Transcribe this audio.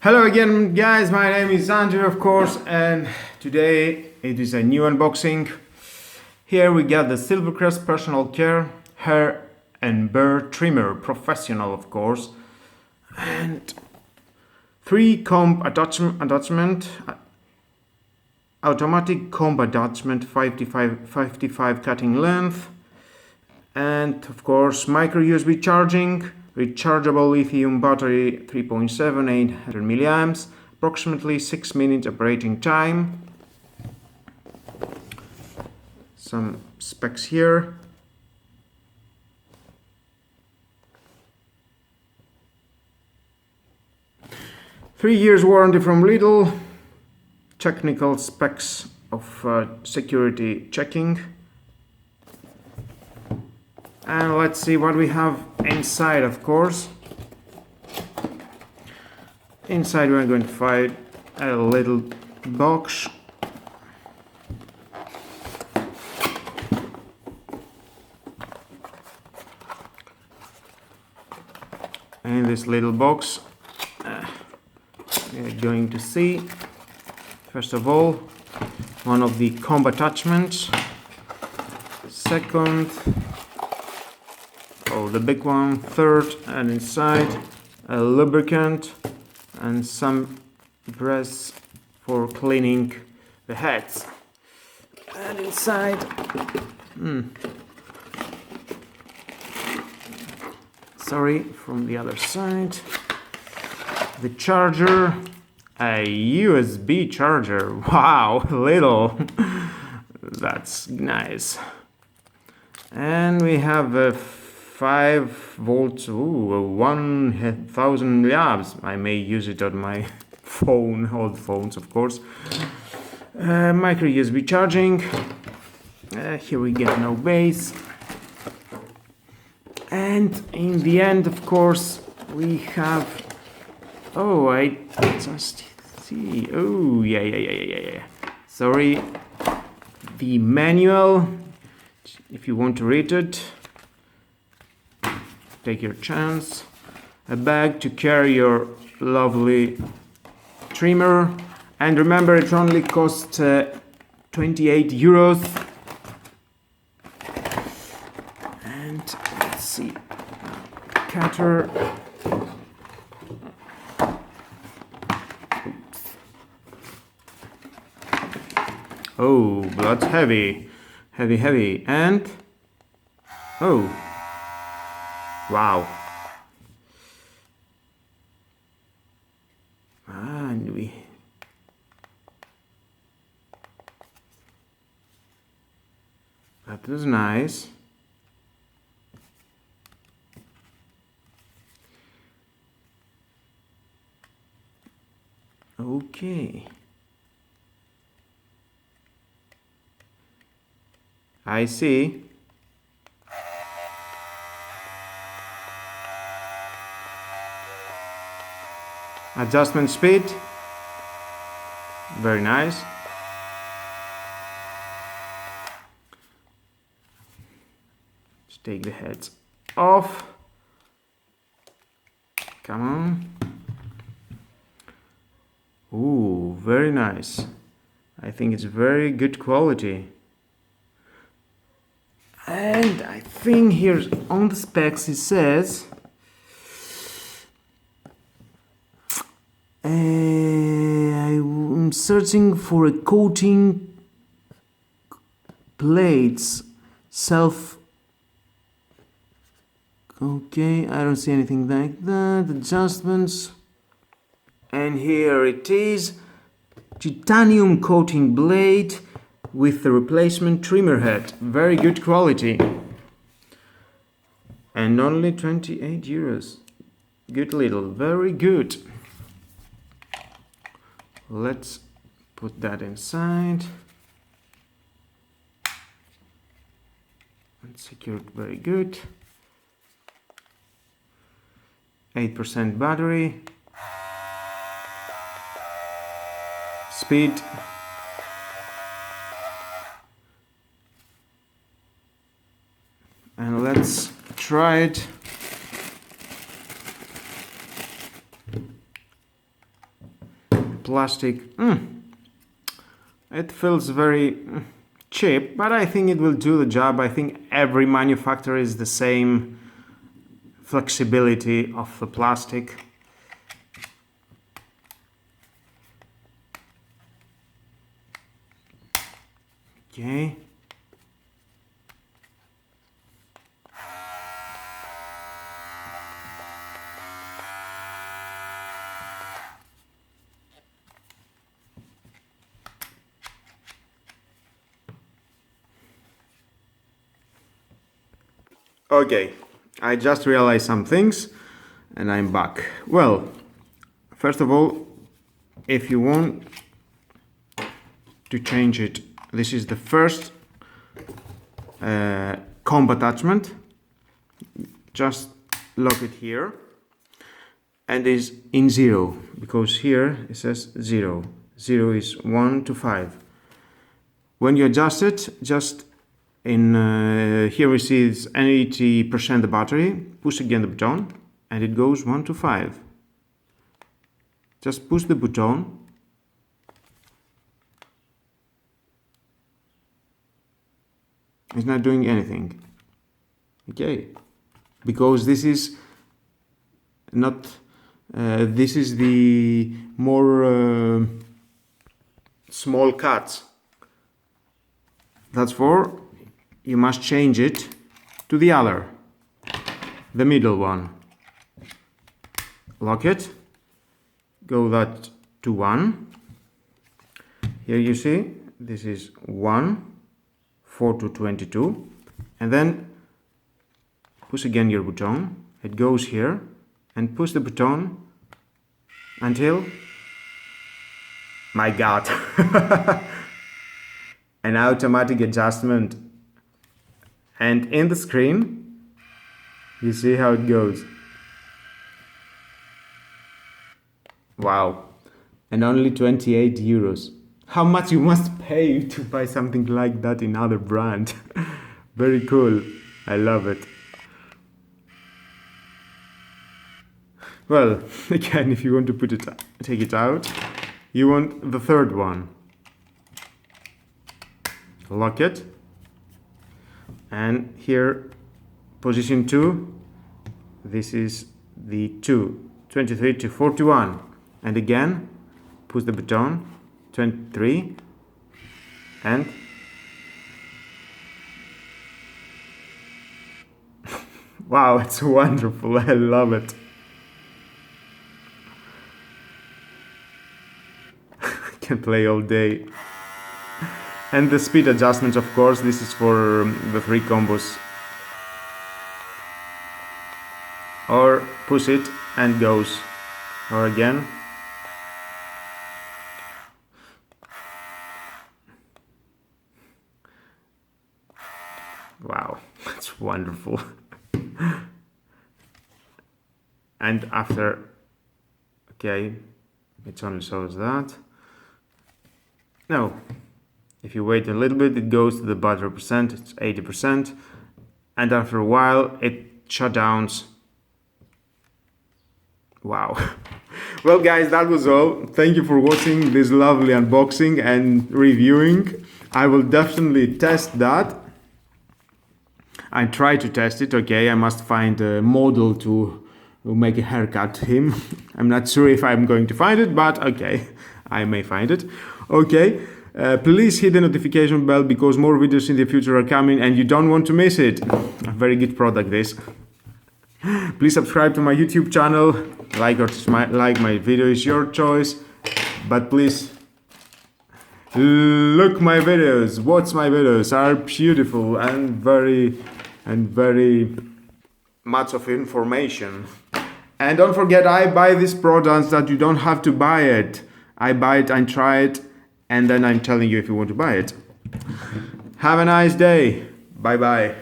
Hello again, guys. My name is Andrew, of course, and today it is a new unboxing. Here we got the SILVERCREST Personal Care Hair and Beard Trimmer, professional, of course, and 3 comb attachment, automatic comb attachment, 55 cutting length, and of course micro USB charging. Rechargeable lithium battery, 3.7, 800 milliamps, approximately 6 minutes operating time. Some specs here. Three years warranty from Lidl. Technical specs of security checking. And let's see what we have inside, of course. Inside we're going to find a little box. In this little box we're going to see, first of all, one of the comb attachments. Second, the big one. Third, and inside a lubricant and some breaths for cleaning the heads. And inside, from the other side, the charger, a USB charger. Wow, little. That's nice. And we have a 5 volts, 1000 milliamps. I may use it on my phone, old phones, of course. Micro USB charging. Here we get no base. And in the end, of course, we have. I just see. Oh, yeah. Sorry. The manual. If you want to read it, take your chance. A bag to carry your lovely trimmer, and remember, it only costs 28 euros. And let's see, cutter. Oh, that's heavy, and wow. And that was nice. Okay. I see. Adjustment speed, very nice. Let's take the heads off. Come on. Ooh, very nice. I think it's very good quality. And I think here on the specs it says I'm searching for a coating plates okay, I don't see anything like that. Adjustments, and here it is, titanium coating blade with the replacement trimmer head. Very good quality, and only 28 euros. Good little, very good. Let's put that inside and secure it very good. 8% battery. Speed. And let's try it. plastic. It feels very cheap, but I think it will do the job. I think every manufacturer is the same flexibility of the plastic. Okay. Okay, I just realized some things and I'm back. Well, first of all, if you want to change it, this is the first comb attachment. Just lock it here and is in 0, because here it says 0. 0 is 1 to 5. When you adjust it, just in here we see it's 80% the battery. Push again the button and it goes 1 to 5. Just push the button. It's not doing anything. Okay, because this is not this is the more small cuts. That's for you must change it to the other, the middle one. Lock it, go that to 1. Here you see this is 1, 4 to 22, and then push again your button. It goes here and push the button until, my God, an automatic adjustment. And in the screen, you see how it goes. Wow. And only 28 euros. How much you must pay to buy something like that in other brand. Very cool. I love it. Well, again, if you want to take it out, you want the third one. Lock it. And here, position 2, this is the 2, 23 to 41. And again, push the button, 23, and wow, it's wonderful, I love it. I can play all day. And the speed adjustments, of course, this is for the 3 combos. Or push it and goes. Or again. Wow, that's wonderful. And after, okay, it only shows that. No. If you wait a little bit, it goes to the battery percent, it's 80%, and after a while it shutdowns. Wow. Well guys, that was all. Thank you for watching this lovely unboxing and reviewing. I will definitely test that. I try to test it, okay, I must find a model to make a haircut to him. I'm not sure if I'm going to find it, but okay, I may find it. Okay. Please hit the notification bell because more videos in the future are coming and you don't want to miss it. A very good product this. Please subscribe to my YouTube channel. Like my video is your choice. But please look my videos. Watch my videos. Are beautiful and very much of information. And don't forget, I buy these products that you don't have to buy it. I buy it and try it. And then I'm telling you if you want to buy it. Have a nice day. Bye bye.